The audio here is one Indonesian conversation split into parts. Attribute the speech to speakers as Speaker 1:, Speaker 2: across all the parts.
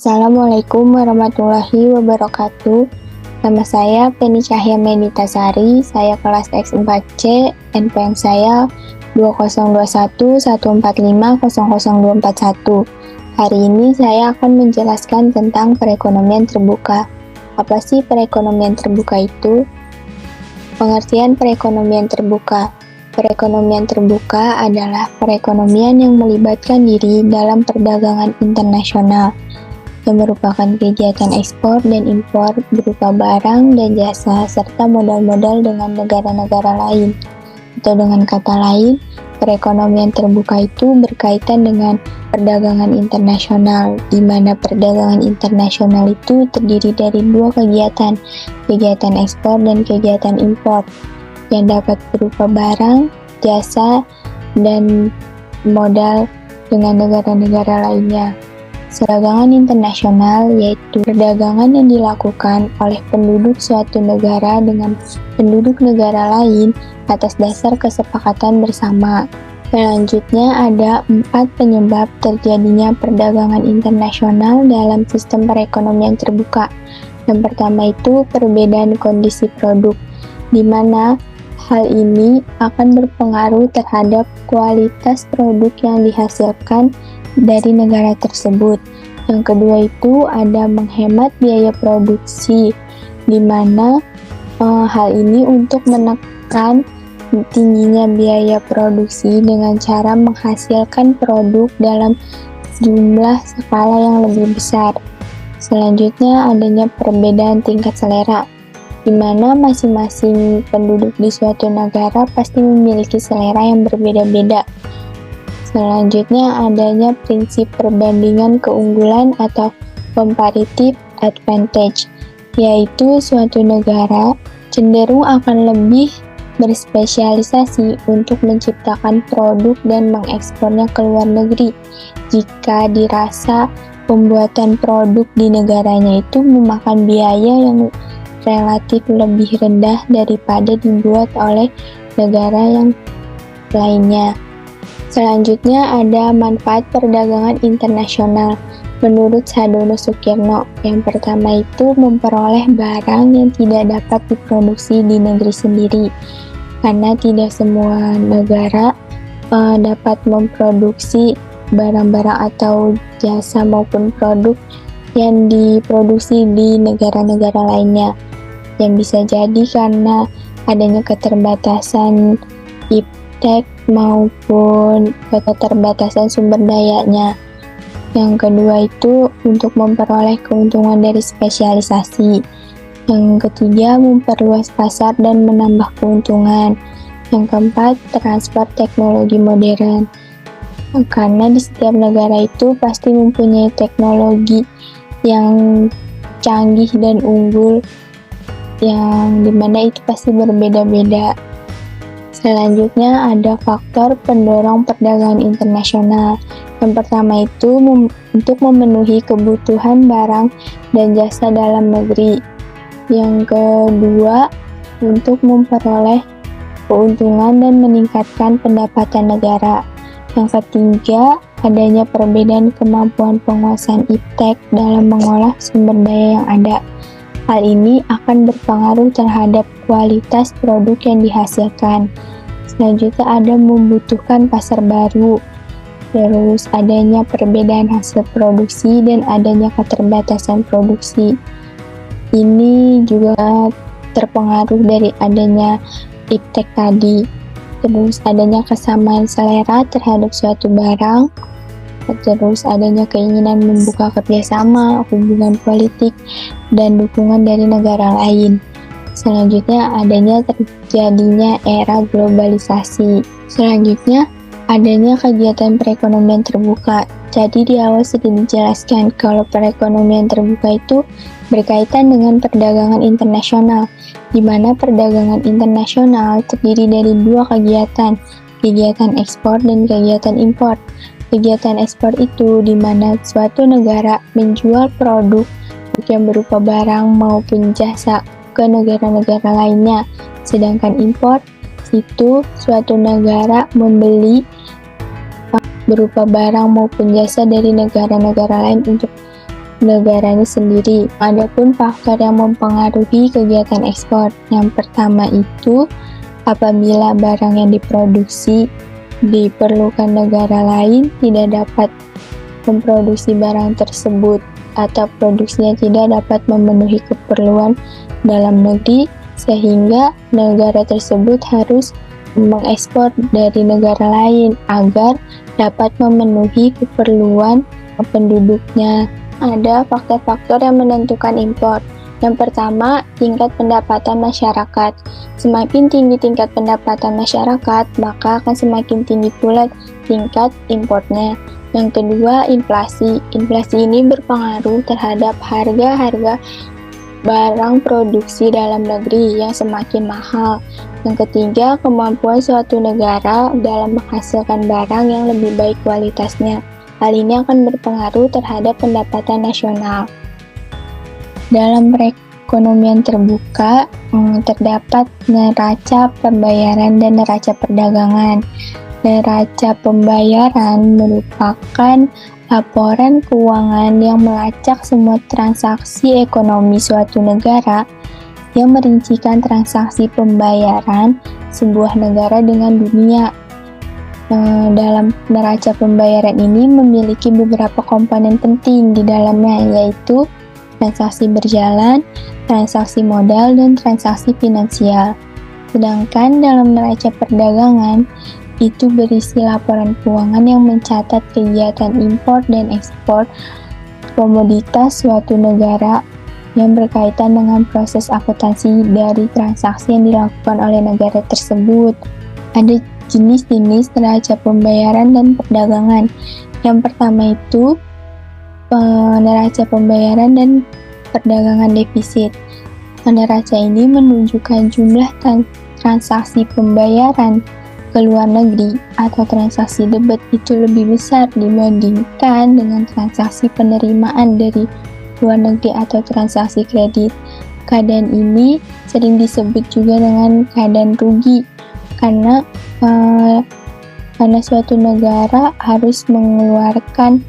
Speaker 1: Assalamualaikum warahmatullahi wabarakatuh. Nama saya Penny Cahya Meditasari, saya kelas X4C, NPM saya 202114500241. Hari ini saya akan menjelaskan tentang perekonomian terbuka. Apa sih perekonomian terbuka itu? Pengertian perekonomian terbuka. Perekonomian terbuka adalah perekonomian yang melibatkan diri dalam perdagangan internasional, yang merupakan kegiatan ekspor dan impor berupa barang dan jasa serta modal-modal dengan negara-negara lain. Atau dengan kata lain, perekonomian terbuka itu berkaitan dengan perdagangan internasional, di mana perdagangan internasional itu terdiri dari dua kegiatan ekspor dan kegiatan impor, yang dapat berupa barang, jasa, dan modal dengan negara-negara lainnya. Perdagangan internasional yaitu perdagangan yang dilakukan oleh penduduk suatu negara dengan penduduk negara lain atas dasar kesepakatan bersama. Selanjutnya ada 4 penyebab terjadinya perdagangan internasional dalam sistem perekonomian terbuka. Yang pertama itu perbedaan kondisi produk, di mana hal ini akan berpengaruh terhadap kualitas produk yang dihasilkan dari negara tersebut. Yang kedua itu ada menghemat biaya produksi, di mana hal ini untuk menekan tingginya biaya produksi dengan cara menghasilkan produk dalam jumlah skala yang lebih besar. Selanjutnya adanya perbedaan tingkat selera, di mana masing-masing penduduk di suatu negara pasti memiliki selera yang berbeda-beda. Selanjutnya adanya prinsip perbandingan keunggulan atau comparative advantage, yaitu suatu negara cenderung akan lebih berspesialisasi untuk menciptakan produk dan mengekspornya ke luar negeri jika dirasa pembuatan produk di negaranya itu memakan biaya yang relatif lebih rendah daripada dibuat oleh negara yang lainnya. Selanjutnya ada manfaat perdagangan internasional. Menurut Sadono Sukirno, yang pertama itu memperoleh barang yang tidak dapat diproduksi di negeri sendiri, karena tidak semua negara dapat memproduksi barang-barang atau jasa maupun produk yang diproduksi di negara-negara lainnya, yang bisa jadi karena adanya keterbatasan iptek maupun keterbatasan sumber dayanya. Yang kedua itu untuk memperoleh keuntungan dari spesialisasi. Yang ketiga memperluas pasar dan menambah keuntungan. Yang keempat transfer teknologi modern, karena di setiap negara itu pasti mempunyai teknologi yang canggih dan unggul, yang dimana itu pasti berbeda-beda. Selanjutnya ada faktor pendorong perdagangan internasional. Yang pertama itu untuk memenuhi kebutuhan barang dan jasa dalam negeri. Yang kedua untuk memperoleh keuntungan dan meningkatkan pendapatan negara. Yang ketiga adanya perbedaan kemampuan penguasaan iptek dalam mengolah sumber daya yang ada. Hal ini akan berpengaruh terhadap kualitas produk yang dihasilkan. Selanjutnya ada membutuhkan pasar baru. Terus adanya perbedaan hasil produksi dan adanya keterbatasan produksi. Ini juga terpengaruh dari adanya iptek tadi. Terus adanya kesamaan selera terhadap suatu barang. Terus adanya keinginan membuka kerjasama, hubungan politik, dan dukungan dari negara lain. Selanjutnya adanya terjadinya era globalisasi. Selanjutnya adanya kegiatan perekonomian terbuka. Jadi di awal sudah dijelaskan kalau perekonomian terbuka itu berkaitan dengan perdagangan internasional, di mana perdagangan internasional terdiri dari dua kegiatan ekspor dan kegiatan impor. Kegiatan ekspor itu di mana suatu negara menjual produk yang berupa barang maupun jasa ke negara-negara lainnya. Sedangkan impor itu suatu negara membeli berupa barang maupun jasa dari negara-negara lain untuk negaranya sendiri. Adapun faktor yang mempengaruhi kegiatan ekspor, yang pertama itu apabila barang yang diproduksi diperlukan negara lain tidak dapat memproduksi barang tersebut atau produksinya tidak dapat memenuhi keperluan dalam negeri, sehingga negara tersebut harus mengekspor dari negara lain agar dapat memenuhi keperluan penduduknya. Ada faktor-faktor yang menentukan impor. Yang pertama, tingkat pendapatan masyarakat. Semakin tinggi tingkat pendapatan masyarakat, maka akan semakin tinggi pula tingkat importnya. Yang kedua, inflasi. Inflasi ini berpengaruh terhadap harga-harga barang produksi dalam negeri yang semakin mahal. Yang ketiga, kemampuan suatu negara dalam menghasilkan barang yang lebih baik kualitasnya. Hal ini akan berpengaruh terhadap pendapatan nasional. Dalam perekonomian terbuka, terdapat neraca pembayaran dan neraca perdagangan. Neraca pembayaran merupakan laporan keuangan yang melacak semua transaksi ekonomi suatu negara yang merincikan transaksi pembayaran sebuah negara dengan dunia. Dalam neraca pembayaran ini memiliki beberapa komponen penting di dalamnya, yaitu transaksi berjalan, transaksi modal, dan transaksi finansial. Sedangkan dalam neraca perdagangan, itu berisi laporan keuangan yang mencatat kegiatan impor dan ekspor komoditas suatu negara yang berkaitan dengan proses akuntansi dari transaksi yang dilakukan oleh negara tersebut. Ada jenis-jenis neraca pembayaran dan perdagangan. Yang pertama itu neraca pembayaran dan perdagangan defisit. Neraca ini menunjukkan jumlah transaksi pembayaran ke luar negeri atau transaksi debit itu lebih besar dibandingkan dengan transaksi penerimaan dari luar negeri atau transaksi kredit. Keadaan ini sering disebut juga dengan keadaan rugi karena suatu negara harus mengeluarkan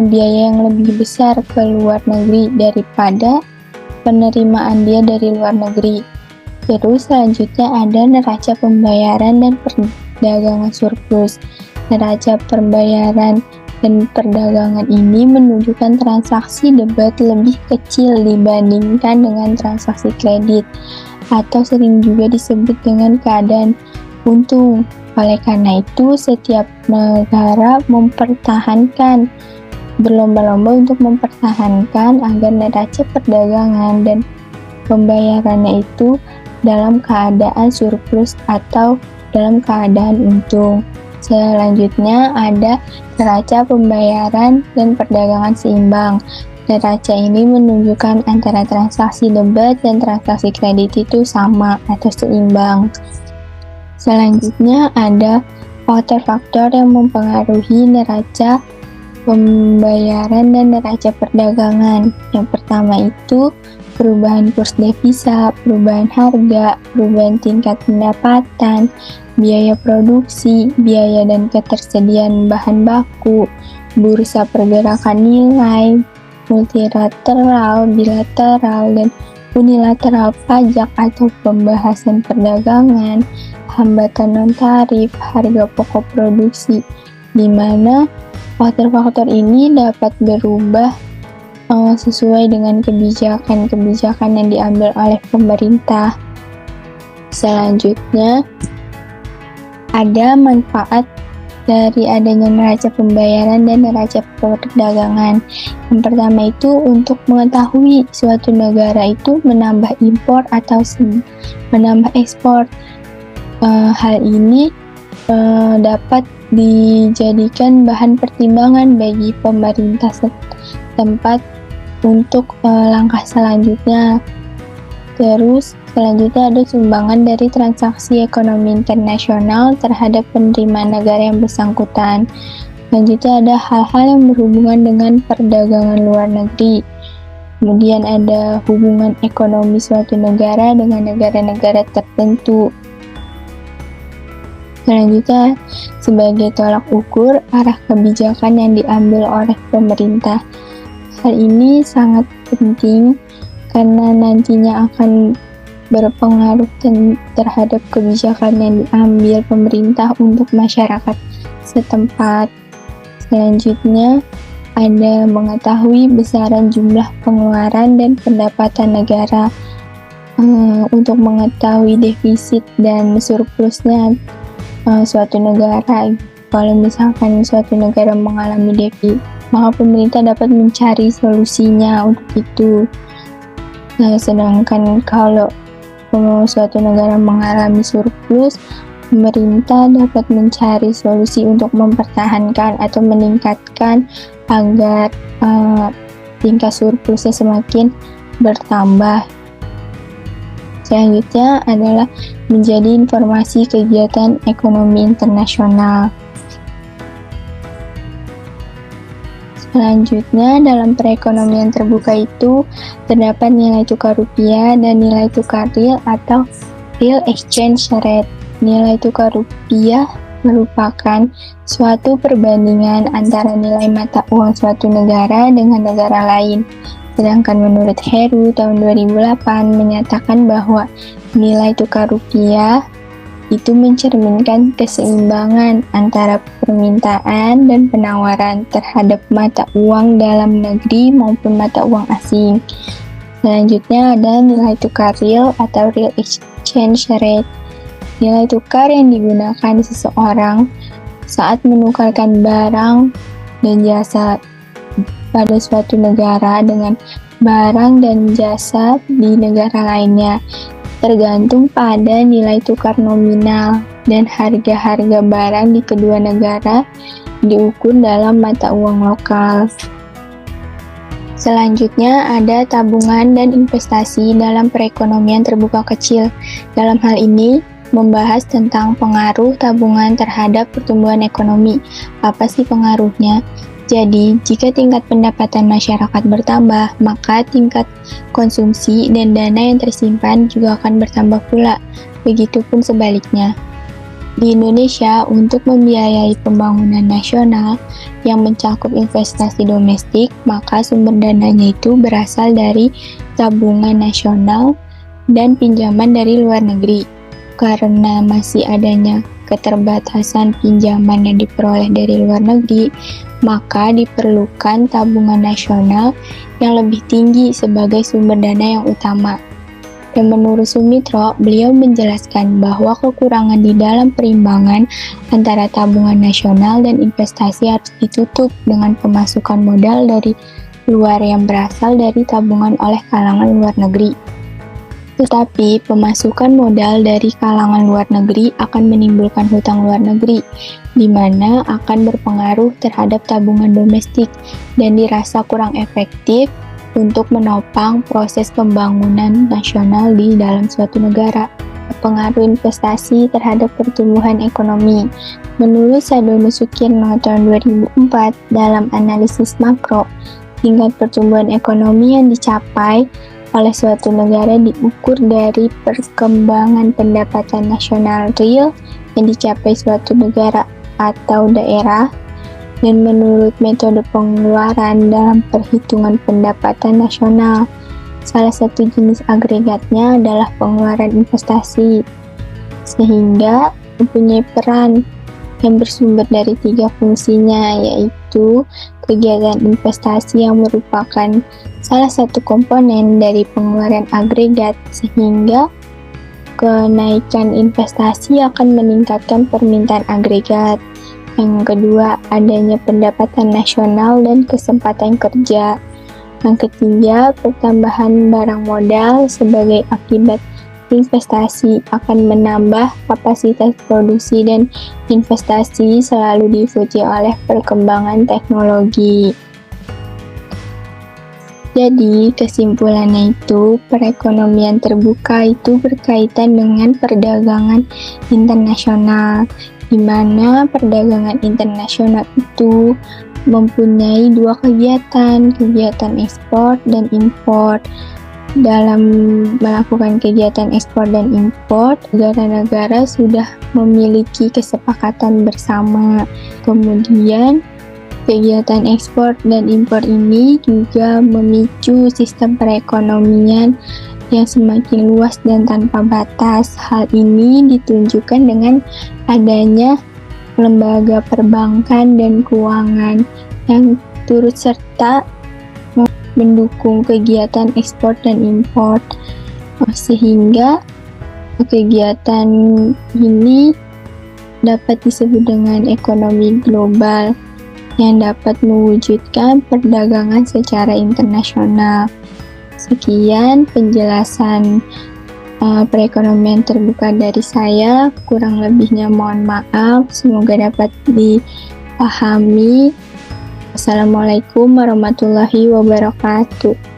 Speaker 1: biaya yang lebih besar ke luar negeri daripada penerimaan dia dari luar negeri. Terus selanjutnya ada neraca pembayaran dan perdagangan surplus. Neraca pembayaran dan perdagangan ini menunjukkan transaksi debit lebih kecil dibandingkan dengan transaksi kredit, atau sering juga disebut dengan keadaan untung. Oleh karena itu, setiap negara mempertahankan berlomba-lomba untuk mempertahankan agar neraca perdagangan dan pembayarannya itu dalam keadaan surplus atau dalam keadaan untung. Selanjutnya ada neraca pembayaran dan perdagangan seimbang. Neraca ini menunjukkan antara transaksi debit dan transaksi kredit itu sama atau seimbang. Selanjutnya ada faktor-faktor yang mempengaruhi neraca pembayaran dan neraca perdagangan. Yang pertama itu perubahan kurs devisa, perubahan harga, perubahan tingkat pendapatan, biaya produksi, biaya dan ketersediaan bahan baku, bursa pergerakan nilai, multilateral, bilateral, dan unilateral, pajak atau pembahasan perdagangan, hambatan non-tarif, harga pokok produksi, di mana faktor-faktor ini dapat berubah sesuai dengan kebijakan-kebijakan yang diambil oleh pemerintah. Selanjutnya, ada manfaat dari adanya neraca pembayaran dan neraca perdagangan. Yang pertama itu untuk mengetahui suatu negara itu menambah impor atau menambah ekspor. Hal ini dapat dijadikan bahan pertimbangan bagi pemerintah setempat untuk langkah selanjutnya. Terus selanjutnya ada sumbangan dari transaksi ekonomi internasional terhadap penerimaan negara yang bersangkutan. Selanjutnya ada hal-hal yang berhubungan dengan perdagangan luar negeri. Kemudian ada hubungan ekonomi suatu negara dengan negara-negara tertentu. Selanjutnya, sebagai tolak ukur arah kebijakan yang diambil oleh pemerintah. Hal ini sangat penting karena nantinya akan berpengaruh terhadap kebijakan yang diambil pemerintah untuk masyarakat setempat. Selanjutnya, ada mengetahui besaran jumlah pengeluaran dan pendapatan negara. Untuk mengetahui defisit dan surplusnya suatu negara, kalau misalkan suatu negara mengalami defisit, maka pemerintah dapat mencari solusinya untuk itu. Sedangkan kalau suatu negara mengalami surplus, pemerintah dapat mencari solusi untuk mempertahankan atau meningkatkan agar tingkat surplusnya semakin bertambah. Selanjutnya adalah menjadi informasi kegiatan ekonomi internasional. Selanjutnya, dalam perekonomian terbuka itu terdapat nilai tukar rupiah dan nilai tukar real atau real exchange rate. Nilai tukar rupiah merupakan suatu perbandingan antara nilai mata uang suatu negara dengan negara lain. Sedangkan menurut Heru tahun 2008 menyatakan bahwa nilai tukar rupiah itu mencerminkan keseimbangan antara permintaan dan penawaran terhadap mata uang dalam negeri maupun mata uang asing. Selanjutnya ada nilai tukar real atau real exchange rate. Nilai tukar yang digunakan seseorang saat menukarkan barang dan jasa pada suatu negara dengan barang dan jasa di negara lainnya, tergantung pada nilai tukar nominal dan harga-harga barang di kedua negara diukur dalam mata uang lokal. Selanjutnya ada tabungan dan investasi dalam perekonomian terbuka kecil. Dalam hal ini, membahas tentang pengaruh tabungan terhadap pertumbuhan ekonomi. Apa sih pengaruhnya? Jadi, jika tingkat pendapatan masyarakat bertambah, maka tingkat konsumsi dan dana yang tersimpan juga akan bertambah pula. Begitupun sebaliknya. Di Indonesia, untuk membiayai pembangunan nasional yang mencakup investasi domestik, maka sumber dananya itu berasal dari tabungan nasional dan pinjaman dari luar negeri. Karena masih adanya keterbatasan pinjaman yang diperoleh dari luar negeri, maka diperlukan tabungan nasional yang lebih tinggi sebagai sumber dana yang utama. Dan menurut Sumitro, beliau menjelaskan bahwa kekurangan di dalam perimbangan antara tabungan nasional dan investasi harus ditutup dengan pemasukan modal dari luar yang berasal dari tabungan oleh kalangan luar negeri. Tetapi pemasukan modal dari kalangan luar negeri akan menimbulkan hutang luar negeri, di mana akan berpengaruh terhadap tabungan domestik dan dirasa kurang efektif untuk menopang proses pembangunan nasional di dalam suatu negara. Pengaruh investasi terhadap pertumbuhan ekonomi. Menurut Sadono Sukirno tahun 2004 dalam analisis makro, tingkat pertumbuhan ekonomi yang dicapai oleh suatu negara diukur dari perkembangan pendapatan nasional real yang dicapai suatu negara atau daerah, dan menurut metode pengeluaran dalam perhitungan pendapatan nasional. Salah satu jenis agregatnya adalah pengeluaran investasi, sehingga mempunyai peran yang bersumber dari 3 fungsinya, yaitu kegiatan investasi yang merupakan salah satu komponen dari pengeluaran agregat, sehingga kenaikan investasi akan meningkatkan permintaan agregat. Yang kedua, adanya pendapatan nasional dan kesempatan kerja. Yang ketiga, pertambahan barang modal sebagai akibat investasi akan menambah kapasitas produksi, dan investasi selalu diikuti oleh perkembangan teknologi. Jadi, kesimpulannya itu, perekonomian terbuka itu berkaitan dengan perdagangan internasional, di mana perdagangan internasional itu mempunyai dua kegiatan ekspor dan impor. Dalam melakukan kegiatan ekspor dan impor, negara-negara sudah memiliki kesepakatan bersama. Kemudian, kegiatan ekspor dan impor ini juga memicu sistem perekonomian yang semakin luas dan tanpa batas. Hal ini ditunjukkan dengan adanya lembaga perbankan dan keuangan yang turut serta mendukung kegiatan ekspor dan impor, sehingga kegiatan ini dapat disebut dengan ekonomi global yang dapat mewujudkan perdagangan secara internasional. Sekian penjelasan perekonomian terbuka dari saya, kurang lebihnya mohon maaf, semoga dapat dipahami. Wassalamualaikum warahmatullahi wabarakatuh.